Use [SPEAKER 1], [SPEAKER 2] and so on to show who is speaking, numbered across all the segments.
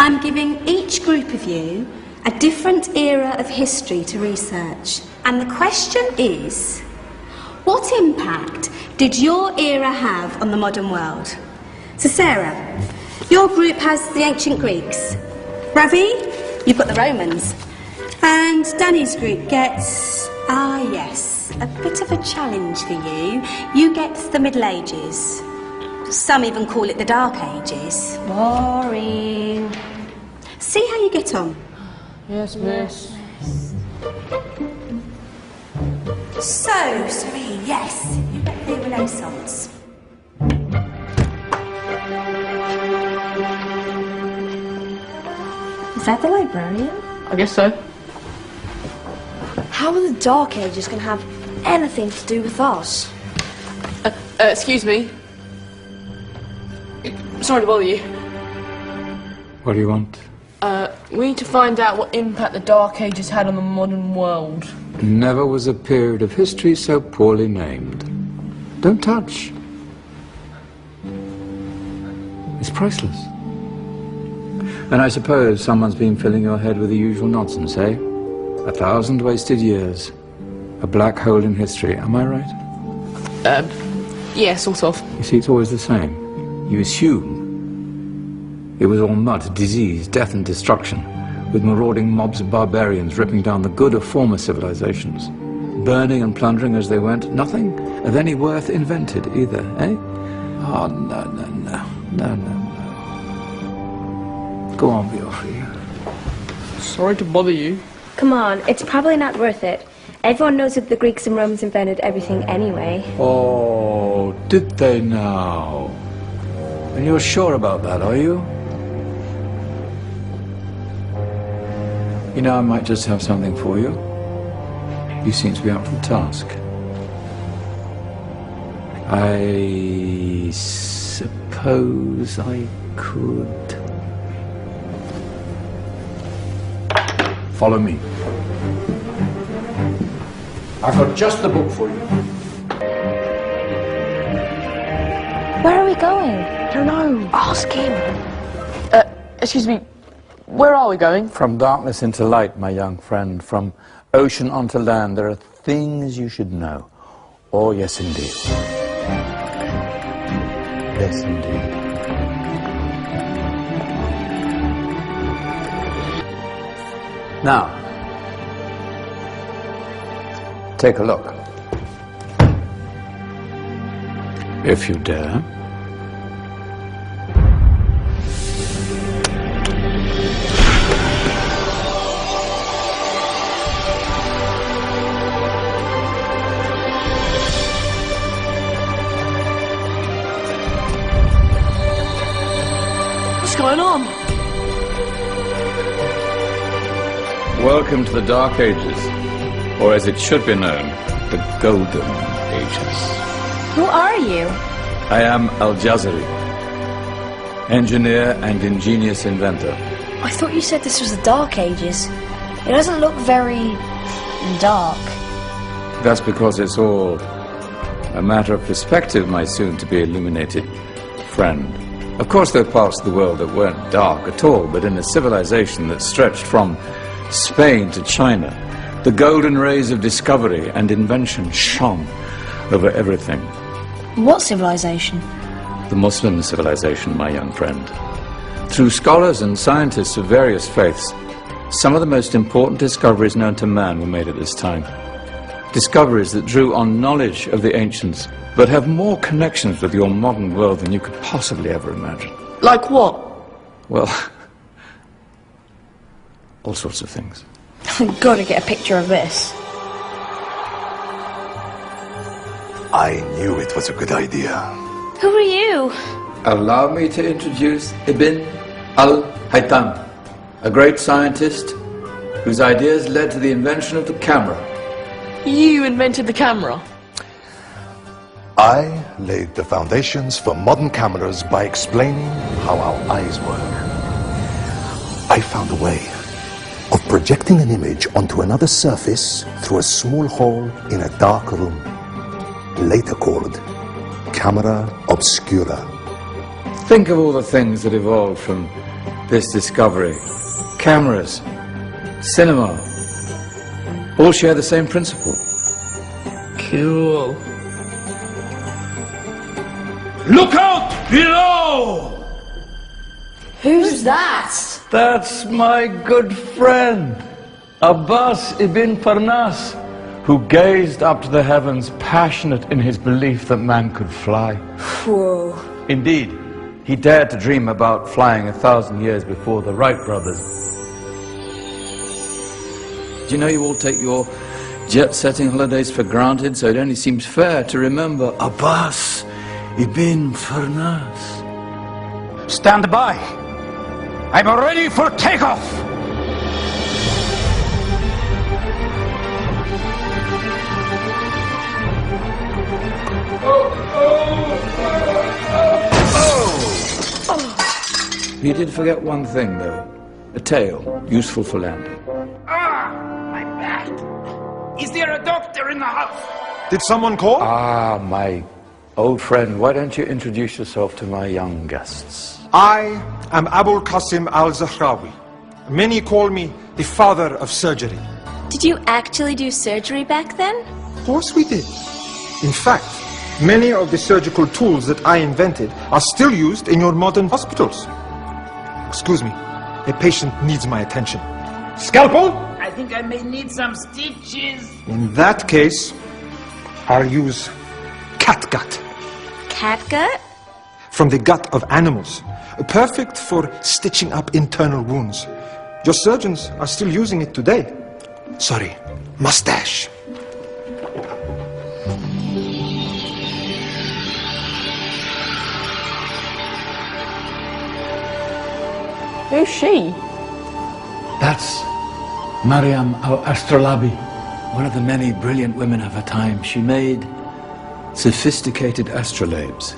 [SPEAKER 1] I'm giving each group of you a different era of history to research. And the question is, what impact did your era have on the modern world? So Sarah, your group has the ancient Greeks. Ravi, you've got the Romans. And Danny's group gets, yes, a bit of a challenge for you. You get the Middle Ages. Some even call it the Dark Ages.
[SPEAKER 2] Boring.
[SPEAKER 1] See how you get on.
[SPEAKER 3] Yes, miss.
[SPEAKER 1] So, Serene, yes, you get the Renaissance.
[SPEAKER 2] Is that the librarian?
[SPEAKER 3] I guess so.
[SPEAKER 2] How are the Dark Ages going to have anything to do with us?
[SPEAKER 3] Excuse me. Sorry to bother you.
[SPEAKER 4] What do you want?
[SPEAKER 3] We need to find out what impact the Dark Ages had on the modern world.
[SPEAKER 4] Never was a period of history so poorly named. Don't touch. It's priceless. And I suppose someone's been filling your head with the usual nonsense, eh? 1,000 wasted years. A black hole in history, am I right?
[SPEAKER 3] Yeah, sort of.
[SPEAKER 4] You see, it's always the same. You assume it was all mud, disease, death and destruction, with marauding mobs of barbarians ripping down the good of former civilizations, burning and plundering as they went. Nothing of any worth invented either, eh? Oh, no, no, no, no, no, no. Go on, Beofrey.
[SPEAKER 3] Sorry to bother you.
[SPEAKER 2] Come on, it's probably not worth it. Everyone knows that the Greeks and Romans invented everything anyway.
[SPEAKER 4] Oh, did they now? And you're sure about that, are you? You know, I might just have something for you. You seem to be up for the task. I suppose I could. Follow me. I've got just the book for you.
[SPEAKER 2] Where are we going?
[SPEAKER 3] I don't know.
[SPEAKER 2] Ask him.
[SPEAKER 3] Excuse me. Where are we going?
[SPEAKER 4] From darkness into light, my young friend. From ocean onto land. There are things you should know. Oh, yes, indeed. Yes, indeed. Now, take a look. If you dare.
[SPEAKER 3] What's going on?
[SPEAKER 4] Welcome to the Dark Ages, or as it should be known, the Golden Ages.
[SPEAKER 2] Who are you?
[SPEAKER 4] I am Al-Jazari, engineer and ingenious inventor.
[SPEAKER 2] I thought you said this was the Dark Ages. It doesn't look very dark.
[SPEAKER 4] That's because it's all a matter of perspective, my soon-to-be illuminated friend. Of course, there are parts of the world that weren't dark at all, but in a civilization that stretched from Spain to China, the golden rays of discovery and invention shone over everything.
[SPEAKER 2] What civilization?
[SPEAKER 4] The Muslim civilization, my young friend. Through scholars and scientists of various faiths, some of the most important discoveries known to man were made at this time. Discoveries that drew on knowledge of the ancients, but have more connections with your modern world than you could possibly ever imagine.
[SPEAKER 3] Like what?
[SPEAKER 4] Well, all sorts of things.
[SPEAKER 2] I've got to get a picture of this.
[SPEAKER 5] I knew it was a good idea.
[SPEAKER 2] Who are you?
[SPEAKER 4] Allow me to introduce Ibn al-Haytham, a great scientist whose ideas led to the invention of the camera.
[SPEAKER 3] You invented the camera?
[SPEAKER 5] I laid the foundations for modern cameras by explaining how our eyes work. I found a way of projecting an image onto another surface through a small hole in a dark room, later called camera obscura.
[SPEAKER 4] Think of all the things that evolved from this discovery. Cameras, cinema, all share the same principle.
[SPEAKER 3] Cool.
[SPEAKER 6] Look out below!
[SPEAKER 2] Who's that?
[SPEAKER 6] That's my good friend, Abbas ibn Farnas, who gazed up to the heavens, passionate in his belief that man could fly.
[SPEAKER 2] Whoa.
[SPEAKER 4] Indeed, he dared to dream about flying 1,000 years before the Wright brothers. Do you know you all take your jet-setting holidays for granted, so it only seems fair to remember Abbas ibn Farnas.
[SPEAKER 6] Stand by. I'm ready for takeoff.
[SPEAKER 4] You did forget one thing, though. A tail, useful for landing.
[SPEAKER 6] My back. Is there a doctor in the house?
[SPEAKER 5] Did someone call?
[SPEAKER 4] Ah, my old friend, why don't you introduce yourself to my young guests?
[SPEAKER 7] I am Abul Qasim al-Zahrawi. Many call me the father of surgery.
[SPEAKER 8] Did you actually do surgery back then?
[SPEAKER 7] Of course we did. In fact, many of the surgical tools that I invented are still used in your modern hospitals. Excuse me, a patient needs my attention. Scalpel?
[SPEAKER 6] I think I may need some stitches.
[SPEAKER 7] In that case, I'll use catgut.
[SPEAKER 8] Catgut?
[SPEAKER 7] From the gut of animals. Perfect for stitching up internal wounds. Your surgeons are still using it today. Sorry, mustache.
[SPEAKER 3] Who's she?
[SPEAKER 4] That's Maryam al-Astrolabi, one of the many brilliant women of her time. She made sophisticated astrolabes.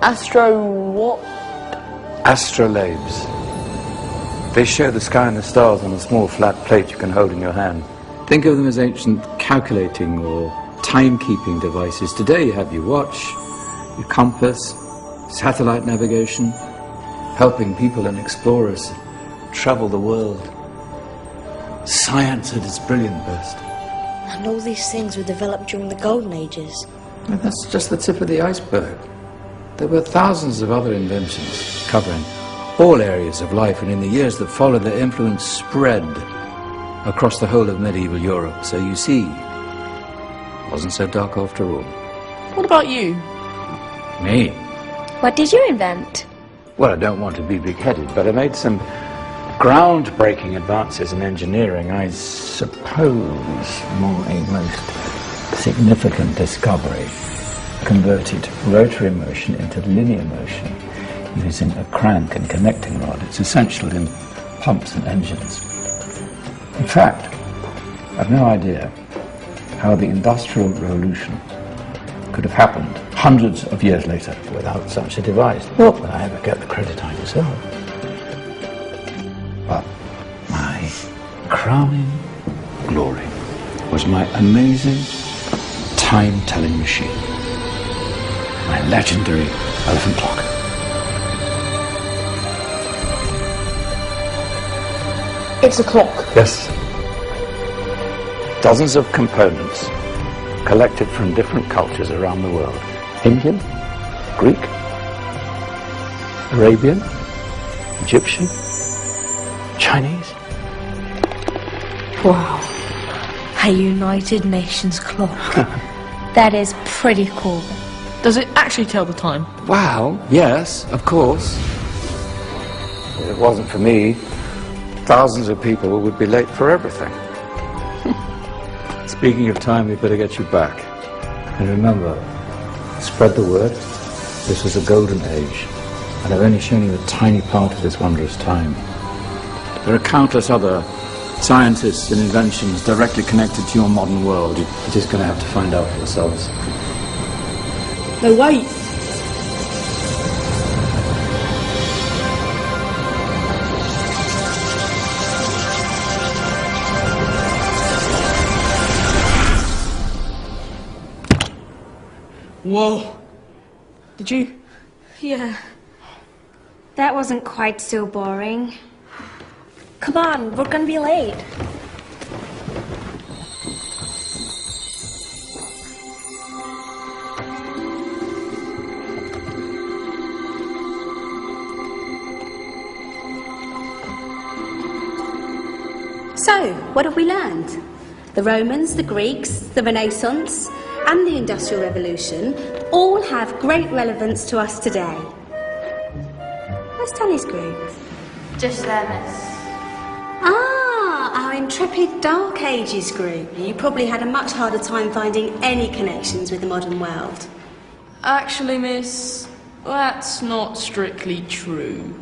[SPEAKER 3] Astro what?
[SPEAKER 4] Astrolabes. They show the sky and the stars on a small flat plate you can hold in your hand. Think of them as ancient calculating or timekeeping devices. Today you have your watch, your compass, satellite navigation, helping people and explorers travel the world. Science at its brilliant best.
[SPEAKER 2] And all these things were developed during the Golden Ages.
[SPEAKER 4] And that's just the tip of the iceberg. There were thousands of other inventions covering all areas of life, and in the years that followed, their influence spread across the whole of medieval Europe. So you see, it wasn't so dark after all.
[SPEAKER 3] What about you?
[SPEAKER 4] Me?
[SPEAKER 8] What did you invent?
[SPEAKER 4] Well, I don't want to be big-headed, but I made some groundbreaking advances in engineering. I suppose my most significant discovery converted rotary motion into linear motion using a crank and connecting rod. It's essential in pumps and engines. In fact, I've no idea how the Industrial Revolution could have happened hundreds of years later without such a device. Not that I ever get the credit I deserve. But my crowning glory was my amazing time-telling machine. My legendary elephant clock.
[SPEAKER 3] It's a clock.
[SPEAKER 4] Yes. Dozens of components collected from different cultures around the world. Indian, Greek, Arabian, Egyptian, Chinese.
[SPEAKER 2] Wow. A United Nations clock.
[SPEAKER 8] That is pretty cool.
[SPEAKER 3] Does it actually tell the time?
[SPEAKER 4] Well, yes, of course. If it wasn't for me, thousands of people would be late for everything. Speaking of time, we better get you back. And remember, spread the word. This was a golden age, and I've only shown you a tiny part of this wondrous time. There are countless other scientists and inventions directly connected to your modern world. You're just going to have to find out for yourselves.
[SPEAKER 3] No, wait. Whoa. Did you?
[SPEAKER 2] Yeah.
[SPEAKER 1] That wasn't quite so boring.
[SPEAKER 2] Come on, we're gonna be late.
[SPEAKER 1] So, what have we learned? The Romans, the Greeks, the Renaissance, and the Industrial Revolution all have great relevance to us today. Where's Danny's group?
[SPEAKER 3] Just there, miss.
[SPEAKER 1] Ah, our intrepid Dark Ages group. You probably had a much harder time finding any connections with the modern world.
[SPEAKER 3] Actually, miss, that's not strictly true.